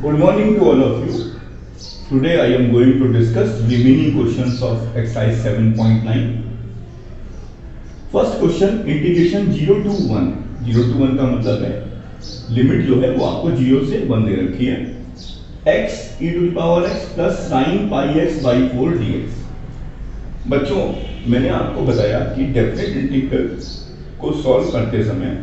Good morning to all of you. Today I am going to discuss remaining questions of exercise 7.9. First question integration 0 to 1. 0 to 1 का मतलब है limit जो है वो आपको 0 से 1 दे रखी है x e to the power x plus sin pi x by 4 dx. बच्चों मैंने आपको बताया कि डेफिनेट इंटीग्रल को सॉल्व करते समय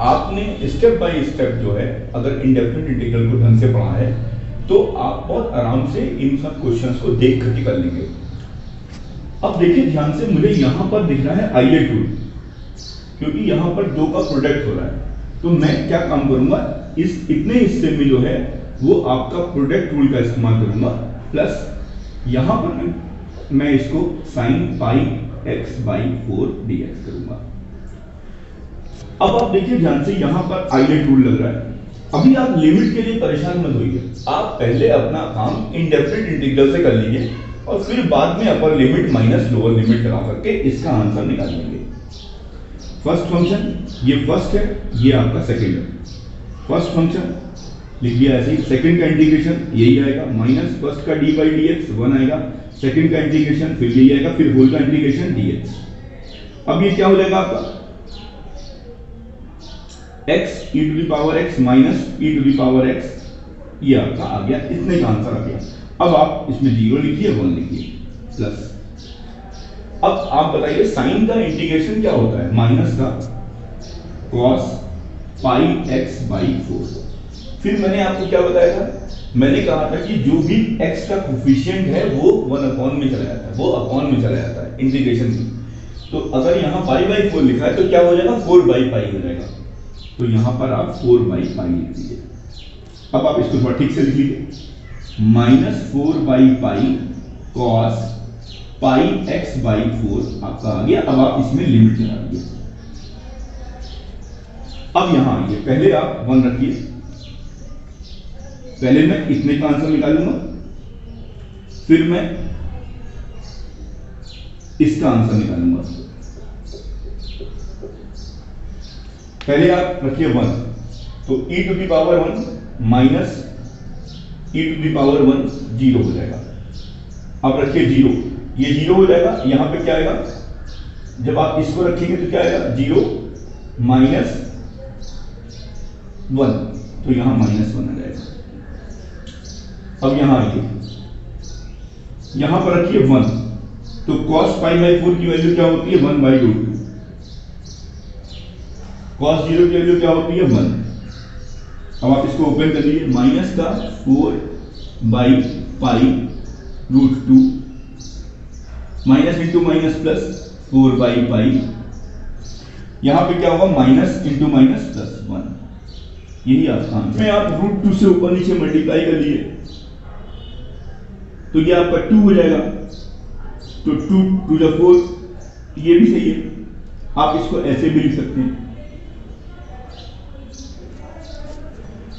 आपने स्टेप बाय स्टेप जो है अगर इंडेफिनिट इंटीग्रल को ढंग से पढ़ा है तो आप बहुत आराम से इन सब क्वेश्चंस को देख करके कर लेंगे. अब देखिए ध्यान से, मुझे यहां पर दिख रहा है आईए टूल, क्योंकि यहां पर दो का प्रोडक्ट हो रहा है. तो मैं क्या काम करूंगा, इस इतने हिस्से में जो है वो आपका प्रोडक्ट रूल का इस्तेमाल करूंगा प्लस यहां पर मैं इसको sine pi x by 4 dx करूंगा. अब आप देखिए ध्यान से, यहां पर आईए टूल लग रहा है. अभी आप लिमिट के लिए परेशान मत होइए, आप पहले अपना काम इंडेफिनिट इंटीग्रल से कर लीजिए और फिर बाद में upper limit minus lower limit लगा करके इसका आंसर निकाल लेंगे. फर्स्ट फंक्शन ये फर्स्ट है, ये आपका सेकंड है. फर्स्ट फंक्शन लिख दिया ऐसे ही. सेकंड का इंटीग्रेशन यही आएगा, माइनस फर्स्ट का डी बाई डी एक्स 1 आएगा. सेकंड का इंटीग्रेशन फिर यही आएगा, फिर होल का इंटीग्रेशन dx. अब ये क्या हो जाएगा आपका x e to the power x minus e to the power x, ये आपका आ गया, इतने का आंसर आ गया. अब आप इसमें 0 लिखिए, 1 लिखिए प्लस. अब आप बताइए साइन का इंटीग्रेशन क्या होता है, माइनस का cos पाई x बाई 4. फिर मैंने आपको क्या बताया था, मैंने कहा था कि जो भी x का कोफिशिएंट है वो 1 अपॉन में चला जाता है, वो अपॉन में चला जाता है इंटीग्रेशन में. तो अगर यहाँ पाई बाई 4 लिखा है तो क्या हो जाएगा, 4 बाई पाई हो जाएगा. तो यहां पर आप 4 बाई पाई लिख दीजिए. अब आप इसको थोड़ा ठीक से लिख लीजिए, minus 4 by pi cos pi x by 4 आपका आ गया. अब आप इसमें लिमिट लगा दीजिए. अब यहां आइए, पहले आप 1 रखिए, पहले मैं इतने का आंसर निकालूंगा, फिर मैं इसका आंसर निकालूंगा. पहले आप रखिए 1, तो e to the power 1 minus e to the power 1 0 हो जाएगा. अब रखिए 0, ये 0 हो जाएगा. यहां पे क्या आएगा, जब आप इसको रखेंगे तो क्या आएगा, 0 माइनस 1, तो यहां माइनस 1 आ जाएगा. अब यहां आइए, यहां पर रखिए 1, तो cos पाई बाई 4 की वैल्यू क्या होती है, 1 बाई रूट 2. cos 0 की वैल्यू क्या होती है, 1. अब आप इसको ओपन कर लीजिए, माइनस का 4 by pi root 2 minus into minus plus 4 by pi. यहां पे क्या होगा, माइनस इंटू माइनस प्लस 1. यही आपका आंसर. आप रूट 2 से ऊपर नीचे मल्टीप्लाई कर लिए तो ये आपका 2 हो जाएगा. तो 2 टू द 4, ये भी सही है. आप इसको ऐसे भी लिख सकते हैं.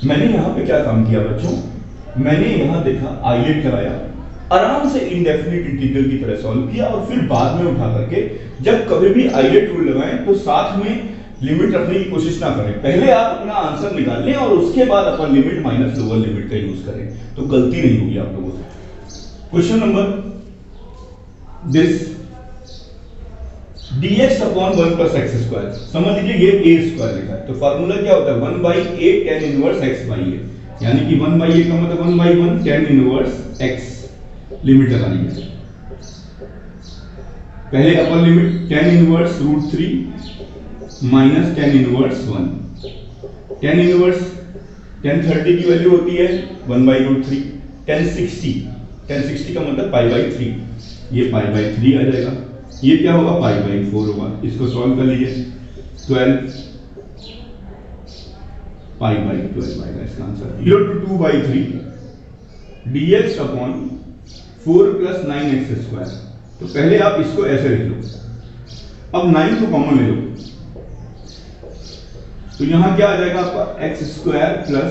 मैंने यहां पे क्या काम किया बच्चों, मैंने यहां देखा आईलेट लगाया, आराम से इंडेफिनिट इंटीग्रल की तरह सॉल्व किया और फिर बाद में उठा करके जब कभी भी आईलेट रूल लगाएं तो साथ में लिमिट रखने की कोशिश ना करें. पहले आप अपना आंसर निकाल लें और उसके बाद upper limit minus lower limit का यूज करें, तो गलती नहीं होगी आप लोगों से. Question number this dx upon 1 plus x square. समझ लीजिए ये a स्क्वायर लिखा है, तो फार्मूला क्या होता है, 1 by a tan inverse x by a. यानी कि 1 बाई a का मतलब 1 by 1 tan inverse x. Limit लगा लीजिए. पहले upper limit tan inverse root 3 minus tan inverse 1. tan inverse tan 30 की वैल्यू होती है 1 बाई रूट 3. tan 60 का मतलब पाई बाई 3, ये पाई बाई 3 आ जाएगा. ये क्या होगा, पाई बाई 4 होगा. इसको सॉल्व कर लीजिए, 12 पाई बाई 12 आएगा इसका answer. 0 to 2 by 3 dx upon 4 plus 9x square. तो पहले आप इसको ऐसे लिख लो. अब 9 को कॉमन ले लो, तो यहां क्या आ जाएगा आपका x square plus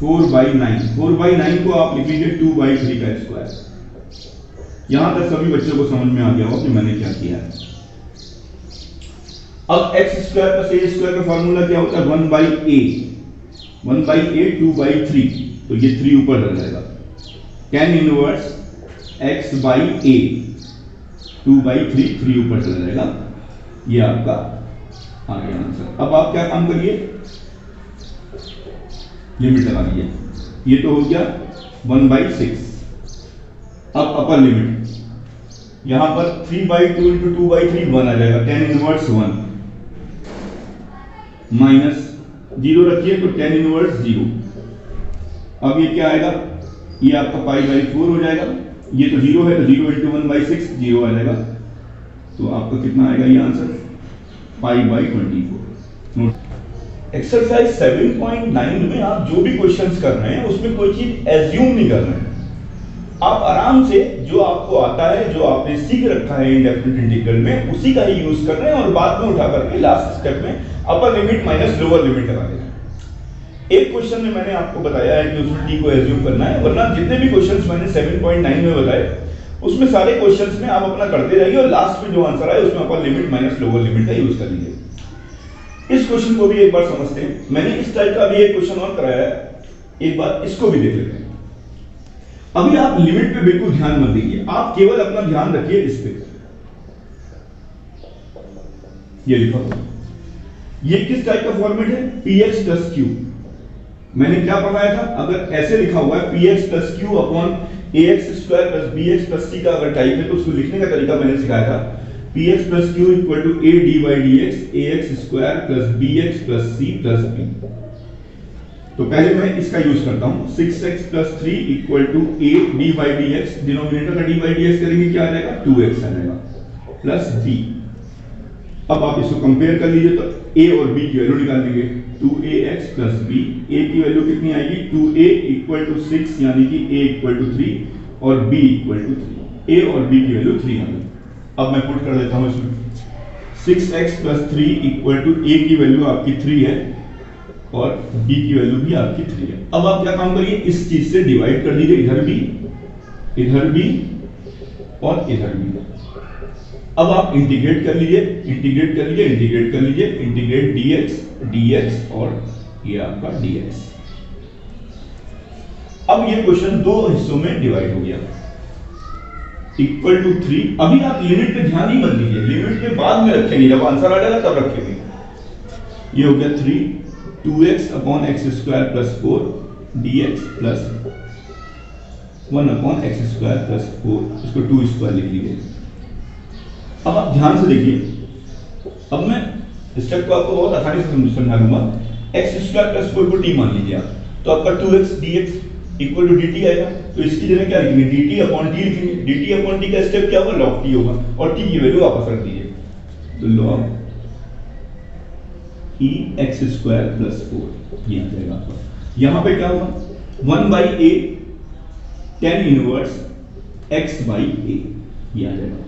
4 by 9. 4 by 9 को आप लिख लीजिए 2 बाई 3 का स्क्वायर. यहां तक सभी बच्चों को समझ में आ गया हो कि मैंने क्या किया है. अब एक्स स्क्वायर प्लस ए स्क्वायर का फॉर्मूला क्या होता है, 1 बाई ए. 1/8 2/3, तो ये 3 ऊपर चला जाएगा। tan इनवर्स x/a 2/3, 3 ऊपर चला जाएगा। ये आपका आ गया आंसर। अब आप क्या काम करिए, लिमिट लगा दीजिए। ये तो हो गया 1/6। अब अपर लिमिट, यहां पर 3/2 इंटू 2/3 1 आ जाएगा, tan इनवर्स 1 माइनस 0 रखिए तो tan इनवर्स 0। अब ये क्या आएगा, ये आपका π/4 हो जाएगा। ये तो 0 है तो 0 इंटू 1/6 0 आ जाएगा। तो आपका कितना आएगा ये आंसर, π/24। एक्सरसाइज 7.9 में आप जो भी क्वेश्चंस कर रहे हैं उसमें कोई चीज एज्यूम नहीं कर रहे हैं। आप आराम से जो आपको आता है, जो आपने सीख रखा है इंडेफिनिट इंटीग्रल में, उसी का ही यूज कर रहे हैं और बाद में उठा करके लास्ट स्टेप में upper limit minus lower limit लगा देना है। एक क्वेश्चन में मैंने आपको बताया है कि उसमें टी को एज्यूम करना है, वरना जितने भी क्वेश्चंस मैंने 7.9 में बताए उसमें सारे क्वेश्चंस में आप अपना करते रहिए और लास्ट में जो आंसर आए उसमें upper limit minus lower limit का यूज कर लीजिए। इस क्वेश्चन को भी एक बार समझते हैं। मैंने इस टाइप का भी एक क्वेश्चन और कराया है, एक बार इसको भी देख लेते हैं। अभी आप लिमिट पे बिल्कुल ध्यान मत दीजिए, आप केवल अपना ध्यान रखिए इस पे। ये लिखा हुआ, ये किस टाइप का फॉर्मेट है, px प्लस q। मैंने क्या पढ़ाया था, अगर ऐसे लिखा हुआ है px plus q upon ax square plus bx plus c का अगर टाइप है तो उसको लिखने का तरीका मैंने सिखाया था, px plus q equal to a d by dx ax square plus bx plus c plus b। तो पहले मैं इसका यूज करता हूं, 6x plus 3 equal to a d by dx, denominator का d बाई dx करेंगे क्या आ जाएगा, 2x आ जाएगा, प्लस b। अब आप इसको कंपेयर कर लीजिए तो a और b की वैल्यू निकाल लेंगे, 2ax प्लस b। a की वैल्यू कितनी आएगी, 2a इक्वल टू 6 यानी कि a इक्वल टू 3 और b इक्वल टू 3। a और b की वैल्यू 3 आ गई। अब मैं पुट कर देता हूं इसमें, 6x plus 3 equal to a की वैल्यू आपकी 3 है और b की वैल्यू भी आपकी 3 है। अब आप क्या काम करिए, इस चीज से डिवाइड कर दीजिए, इधर भी और इधर भी। अब आप इंटीग्रेट कर लीजिए, इंटीग्रेट कर लीजिए, इंटीग्रेट कर लीजिए, इंटीग्रेट dx और ये आपका dx। अब ये क्वेश्चन दो हिस्सों में डिवाइड हो गया, इक्वल टू 3। अभी आप लिमिट पे ध्यान ही मत दीजिए, लिमिट पे बाद में रखेंगे, जब आंसर आ जाएगा तब रखेंगे। ये हो गया 3 2x upon x square plus 4 dx plus 1 upon x square plus 4, इसको 2 स्क्वायर लिख लीजिए। अब आप ध्यान से देखिए, अब मैं स्टेप को आपको बहुत आसानी से समझा दूंगा। एक्स स्क्वायर प्लस 4 को t मान लीजिए आप, तो आपका 2x dx equal to dt आएगा। तो इसकी जगह क्या लिखेंगे, dt अपॉन t लिखेंगे। dt अपॉन t का स्टेप क्या होगा, log t होगा और t की वैल्यू वापस रख दीजिए, तो log e x square plus 4 ये आ जाएगा आपका। यहां पे क्या होगा, 1/a tan inverse x by a ये आ जाएगा।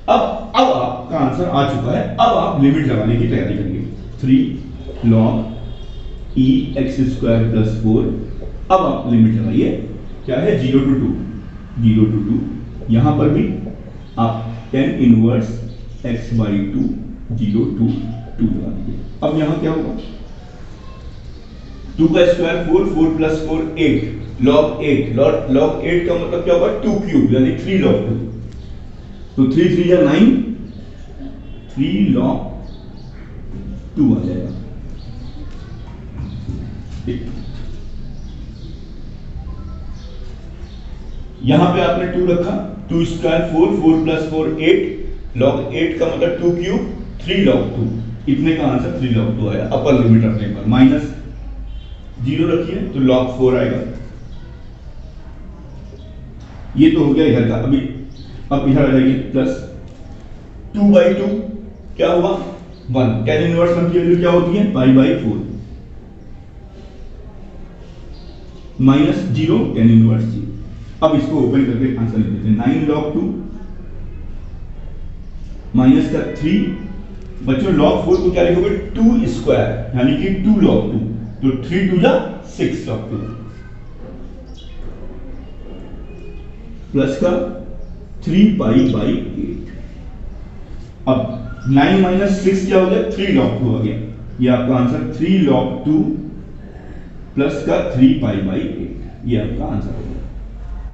अब आपका आंसर आ चुका है। अब आप लिमिट लगाने की तैयारी करेंगे, 3 log e x square plus 4। अब आप लिमिट लगाइए, क्या है, 0 to 2, 0 to 2। यहां पर भी आप tan inverse x by 2 0 to 2 लगा दीजिए। अब यहां क्या होगा, 2 का स्क्वायर 4, 4 प्लस 4 8, log 8, log 8 का मतलब क्या होगा, 2 क्यूब यानी 3 log 2। तो 3 3 या 9, 3 log 2 आ जाएगा। यहां पे आपने 2 रखा, 2 स्क्वायर 4, 4 प्लस 4 8, log 8 का मतलब 2 क्यूब 3 log 2, इतने का आंसर 3 log 2 आया। अपर लिमिट रखने पर माइनस 0 रखिए तो log 4 आएगा। ये तो हो गया इधर का। अभी अब इधर आ जाइए, प्लस 2/2 क्या हुआ, 1। tan इनवर्स 1 की वैल्यू क्या होती है, π/4 माइनस 0 tan इनवर्स 0। अब इसको ओपन करके आंसर लिख देते हैं, 9 log 2 माइनस का 3। बच्चों log 4 को क्या लिखोगे, 2 स्क्वायर यानी कि 2 log 2, तो 3 2 जा 6 log 2 प्लस का 3π/8। अब 9 माइनस 6 क्या हो गया, 3 log 2 आ गया। ये आपका आंसर 3 log 2 प्लस का 3 पाई बाई 8, ये आपका आंसर होगा।